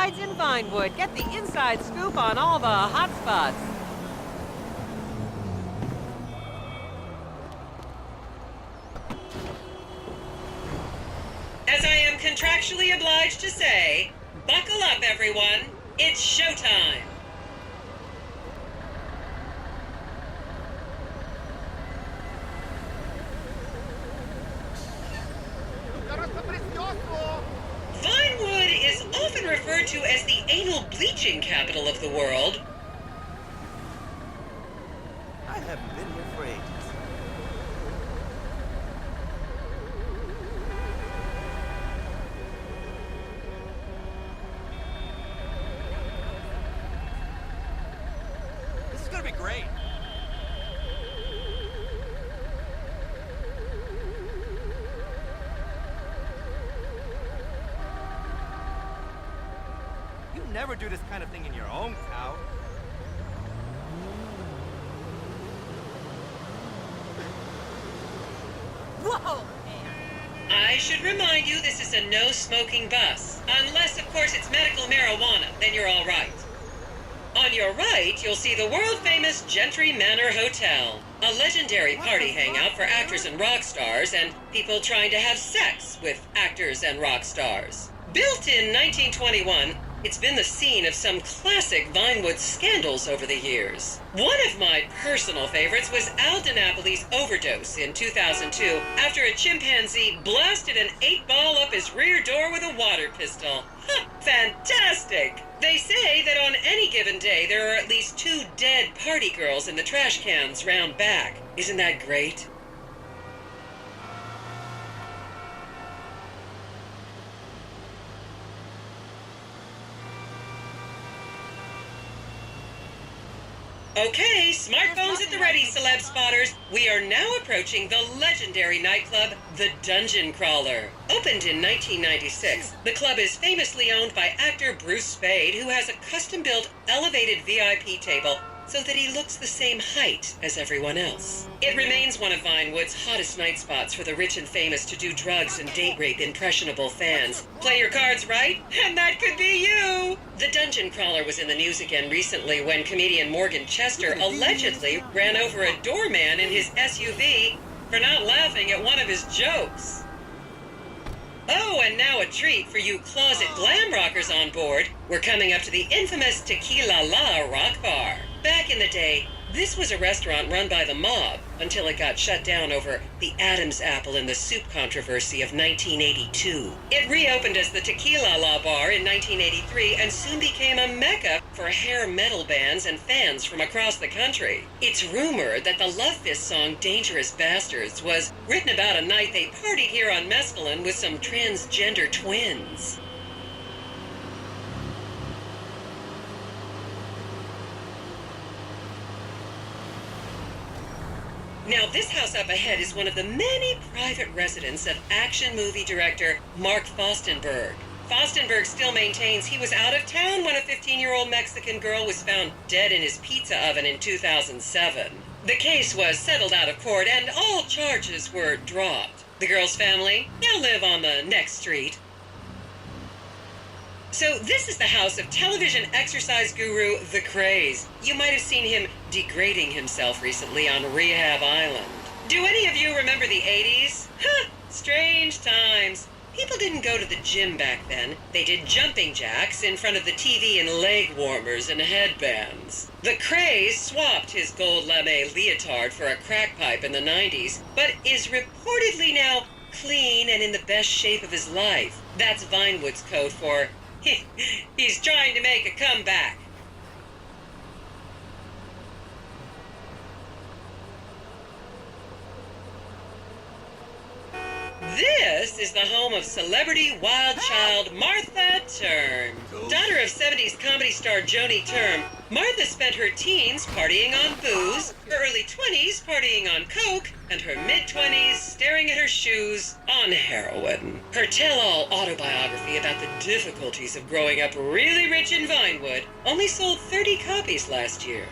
Insides in Vinewood. Get the inside scoop on all the hot spots. As I am contractually obliged to say, buckle up, everyone. It's showtime. Vinewood is often referred to as the anal bleaching capital of the world. I haven't been here for ages. This is gonna be great. You never do this kind of thing in your own town. Whoa! I should remind you this is a no-smoking bus. Unless, of course, it's medical marijuana, then you're all right. On your right, you'll see the world-famous Gentry Manor Hotel, a legendary party hangout for actors and rock stars and people trying to have sex with actors and rock stars. Built in 1921, it's been the scene of some classic Vinewood scandals over the years. One of my personal favorites was Al DiNapoli's overdose in 2002 after a chimpanzee blasted an 8-ball up his rear door with a water pistol. Fantastic! They say that on any given day there are at least 2 dead party girls in the trash cans round back. Isn't that great? Okay, smartphones at the ready, celeb spotters. We are now approaching the legendary nightclub, the Dungeon Crawler. Opened in 1996, the club is famously owned by actor Bruce Spade, who has a custom-built elevated VIP table so that he looks the same height as everyone else. It remains one of Vinewood's hottest night spots for the rich and famous to do drugs and date rape impressionable fans. Play your cards right, and that could be you! The Dungeon Crawler was in the news again recently when comedian Morgan Chester allegedly ran over a doorman in his SUV for not laughing at one of his jokes. Oh, and now a treat for you closet glam rockers on board. We're coming up to the infamous Tequila La Rock Bar. Back in the day, this was a restaurant run by the mob until it got shut down over the Adam's apple in the soup controversy of 1982. It reopened as the Tequila La Bar in 1983 and soon became a mecca for hair metal bands and fans from across the country. It's rumored that the Love Fist song Dangerous Bastards was written about a night they partied here on mescaline with some transgender twins. Now, this house up ahead is one of the many private residence of action movie director Mark Fostenberg. Fostenberg still maintains he was out of town when a 15-year-old Mexican girl was found dead in his pizza oven in 2007. The case was settled out of court and all charges were dropped. The girl's family now live on the next street. So this is the house of television exercise guru The Craze. You might have seen him degrading himself recently on Rehab Island. Do any of you remember the 80s? Strange times. People didn't go to the gym back then. They did jumping jacks in front of the TV and leg warmers and headbands. The Craze swapped his gold lame leotard for a crack pipe in the 90s, but is reportedly now clean and in the best shape of his life. That's Vinewood's code for he's trying to make a comeback. This is the home of celebrity wild child Martha Term. Daughter of 70s comedy star Joni Term, Martha spent her teens partying on booze, her early 20s partying on coke, and her mid-20s staring at her shoes on heroin. Her tell-all autobiography about the difficulties of growing up really rich in Vinewood only sold 30 copies last year.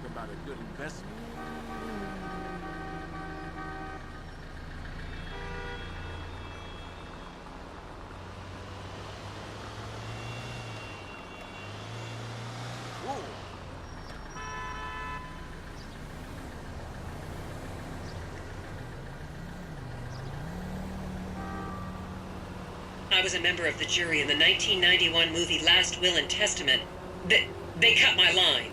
Talking about a good investment. Whoa. I was a member of the jury in the 1991 movie Last Will and Testament. They cut my line.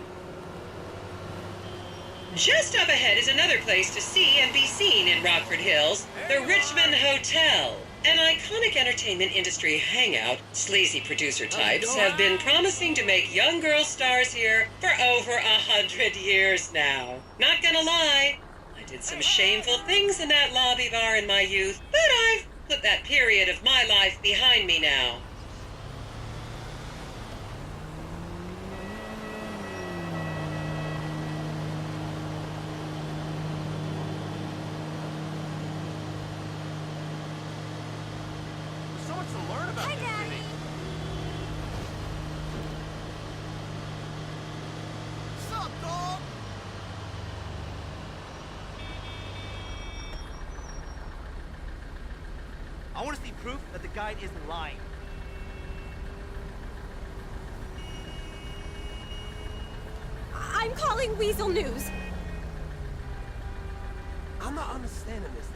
Just up ahead is another place to see and be seen in Rockford Hills, the Richmond Hotel. An iconic entertainment industry hangout, sleazy producer types have been promising to make young girl stars here for over 100 years now. Not gonna lie, I did some shameful things in that lobby bar in my youth, but I've put that period of my life behind me now. There's so much to learn about Hi, this Daddy. city. Sup, dog? I want to see proof that the guide isn't lying. I'm calling Weasel News. I'm not understanding this.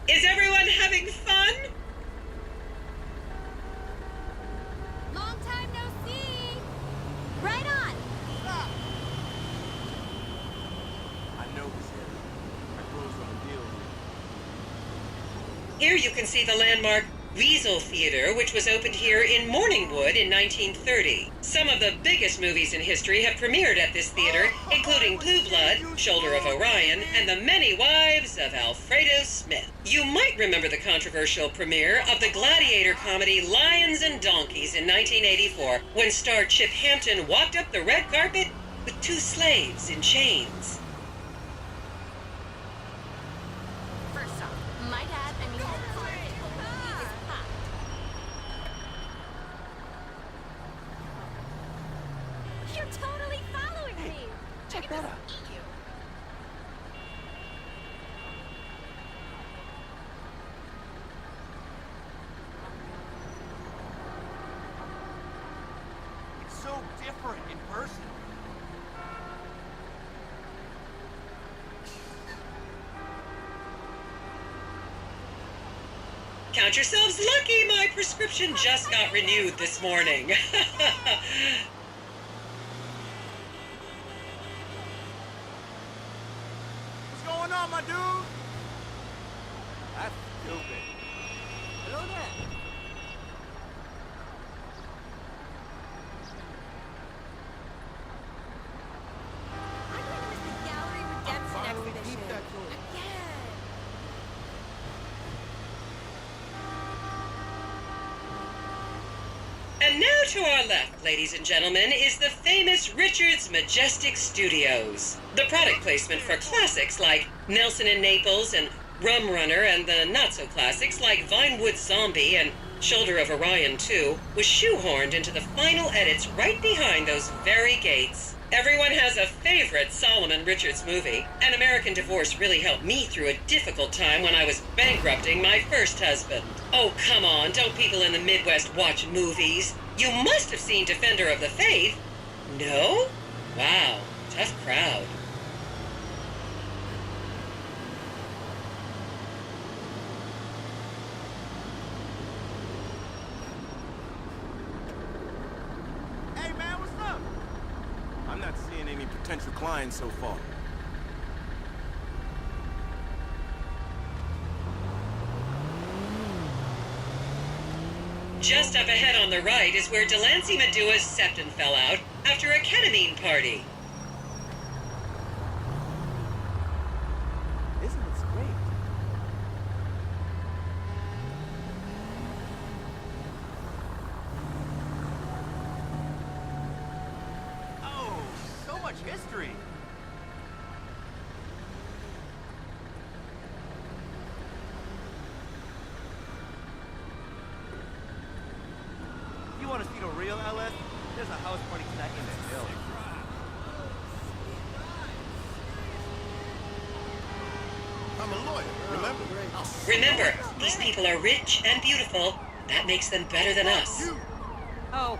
Is everyone having fun? Long time no see. Right on. Stop! I know this area. My bros on the deal here. Here you can see the landmark Weasel Theater, which was opened here in Morningwood in 1930. Some of the biggest movies in history have premiered at this theater, including Blue Blood, Shoulder of Orion, and The Many Wives of Alfredo Smith. You might remember the controversial premiere of the gladiator comedy Lions and Donkeys in 1984, when star Chip Hampton walked up the red carpet with two slaves in chains. First off, my dad, I mean, is hot. You're totally following me. Check that out. It's so different in person. Count yourselves lucky, my prescription just got renewed this morning. What's going on, my dude? That's stupid. Hello there. I'm going to miss the Gallery Redemption finally exhibition. keep that going. Again. And now to our left, ladies and gentlemen, is the famous Richards Majestic Studios. The product placement for classics like Nelson and Naples and Rum Runner, and the not-so-classics like Vinewood Zombie and Shoulder of Orion 2 was shoehorned into the final edits right behind those very gates. Everyone has a favorite Solomon Richards movie. An American Divorce really helped me through a difficult time when I was bankrupting my first husband. Oh, come on, don't people in the Midwest watch movies? You must have seen Defender of the Faith. No? Wow, tough crowd. Hey, man, what's up? I'm not seeing any potential clients so far. Just up ahead on the right is where Delancey Medua's septon fell out after a ketamine party. Isn't this great? Oh, so much history. want to see the real LS? There's a house party tonight in the hill. I'm a lawyer, remember? Remember, these people are rich and beautiful. That makes them better than us. Oh,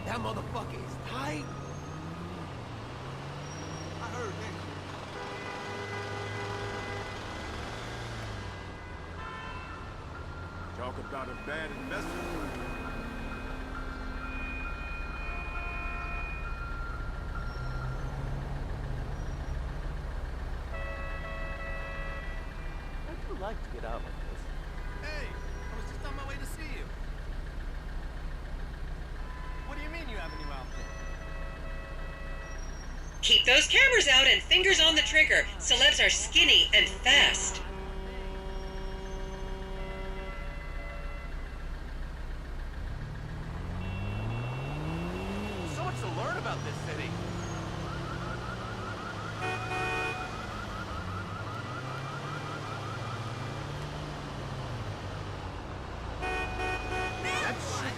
That motherfucker is tight. I heard that. Talk about a bad investment. How'd you like to get out like this? Hey, I was just on my way to see you. What do you mean you have a new outfit? Keep those cameras out and fingers on the trigger. Celebs are skinny and fast. So much to learn about this city.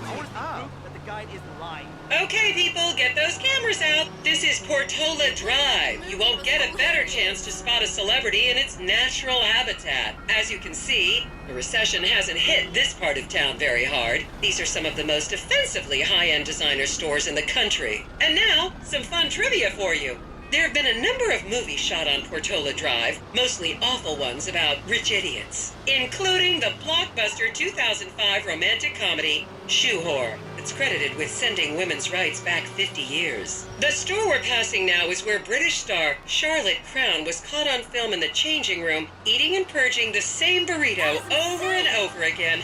I want to prove that the guide isn't lying. Okay, people, get those cameras out. This is Portola Drive. You won't get a better chance to spot a celebrity in its natural habitat. As you can see, the recession hasn't hit this part of town very hard. These are some of the most offensively high-end designer stores in the country. And now, some fun trivia for you. There have been a number of movies shot on Portola Drive, mostly awful ones about rich idiots, including the blockbuster 2005 romantic comedy, Shoe Whore. It's credited with sending women's rights back 50 years. The store we're passing now is where British star Charlotte Crown was caught on film in the changing room, eating and purging the same burrito over and over again,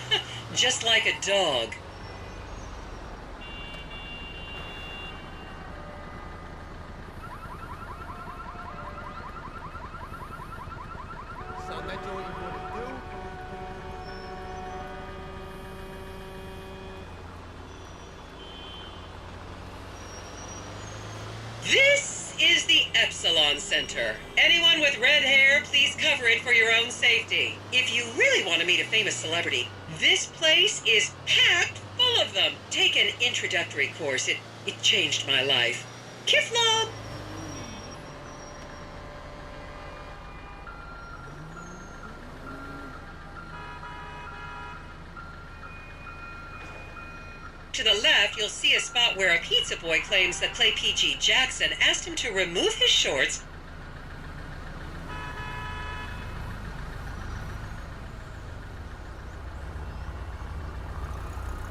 just like a dog. So that you what you want to do? This is the Epsilon Center. Anyone with red hair, please cover it for your own safety. If you really want to meet a famous celebrity, this place is packed full of them. Take an introductory course. It changed my life. Kiflob! To the left, you'll see a spot where a pizza boy claims that Clay P.G. Jackson asked him to remove his shorts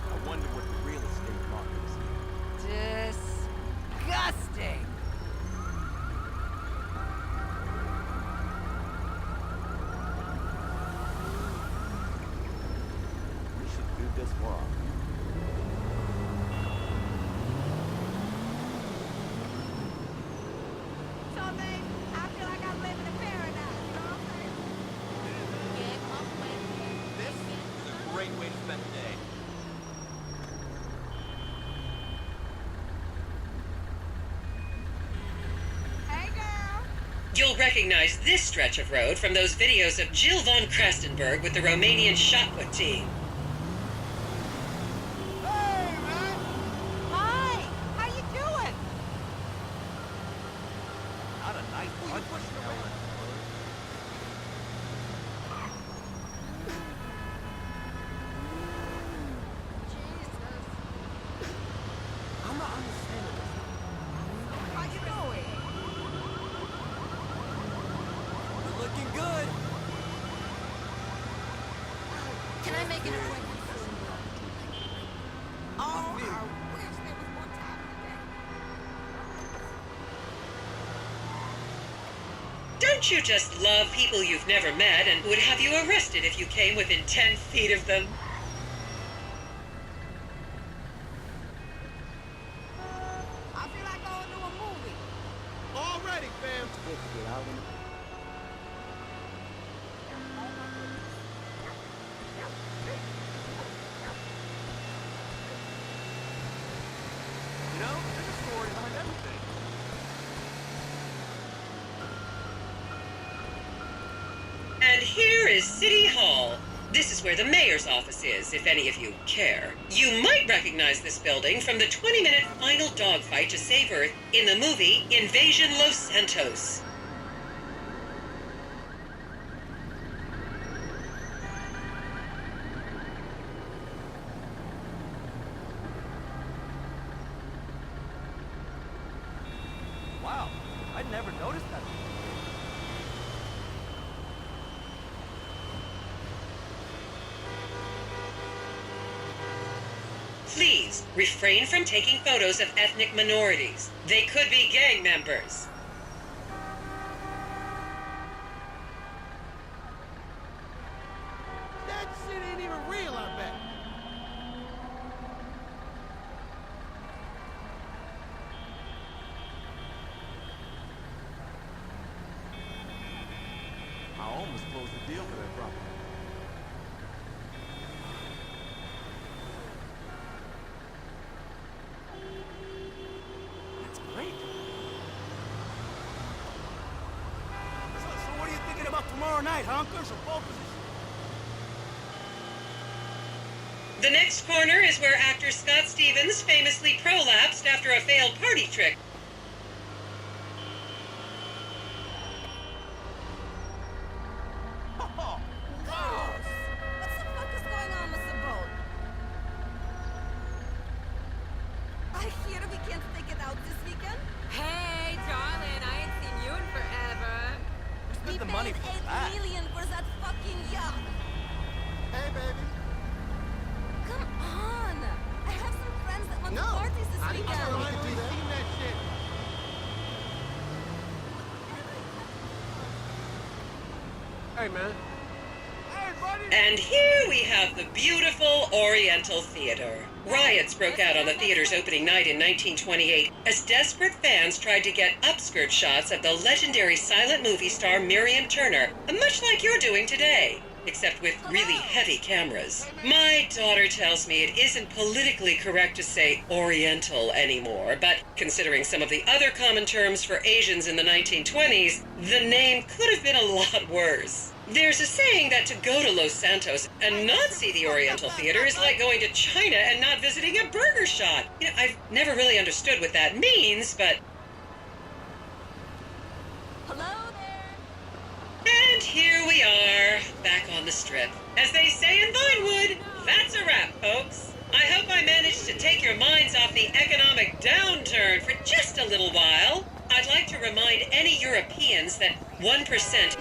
I wonder what the real estate market is. disgusting. We should do this more often. So, babe, I feel like I'm living in paradise. You know what I'm saying? Yeah, come on, baby. This is a great way to spend the day. Hey, girl. You'll recognize this stretch of road from those videos of Jill von Krastenberg with the Romanian shot put team. Hey, man! Hi, how you doing? Not a nice punch in LS. I'm not understanding this. How you doing? We're looking good. Can I make an appointment soon? Oh, I wish there was more time today. Don't you just love people you've never met and would have you arrested if you came within 10 feet of them? I feel like going to a movie. Already, fam. Get out in You know, there's a story behind everything. And here is City Hall. This is where the mayor's office is, if any of you care. You might recognize this building from the 20-minute final dogfight to save Earth in the movie Invasion Los Santos. Wow, I'd never noticed that. Please, refrain from taking photos of ethnic minorities. They could be gang members. That shit ain't even real, I bet. I almost closed the deal for that property. That's great. So what are you thinking about tomorrow night, honkers or pole position? The next corner is where actor Scott Stevens famously prolapsed after a failed party trick. Oh, Gross! What the fuck is going on with the boat? I hear we can't take it out this weekend. Hey, darling, I ain't seen you in forever. we spent We the money paid for $8 that. million for that fucking yacht. Hey, baby. Come on! I have some friends that want to parties this I didn't weekend. know we could do that. Seen that shit. Hey, man. Hey, buddy. And here we have the beautiful Oriental Theater. Riots broke out on the theater's opening night in 1928 as desperate fans tried to get upskirt shots of the legendary silent movie star Miriam Turner, much like you're doing today, except with really heavy cameras. My daughter tells me it isn't politically correct to say Oriental anymore, but considering some of the other common terms for Asians in the 1920s, the name could have been a lot worse. There's a saying that to go to Los Santos and not see the Oriental Theater is like going to China and not visiting a burger shop. You know, I've never really understood what that means, but... Hello there. And here we are, back on the strip. As they say in Vinewood, that's a wrap, folks. I hope I managed to take your minds off the economic downturn for just a little while. I'd like to remind any Europeans that 1%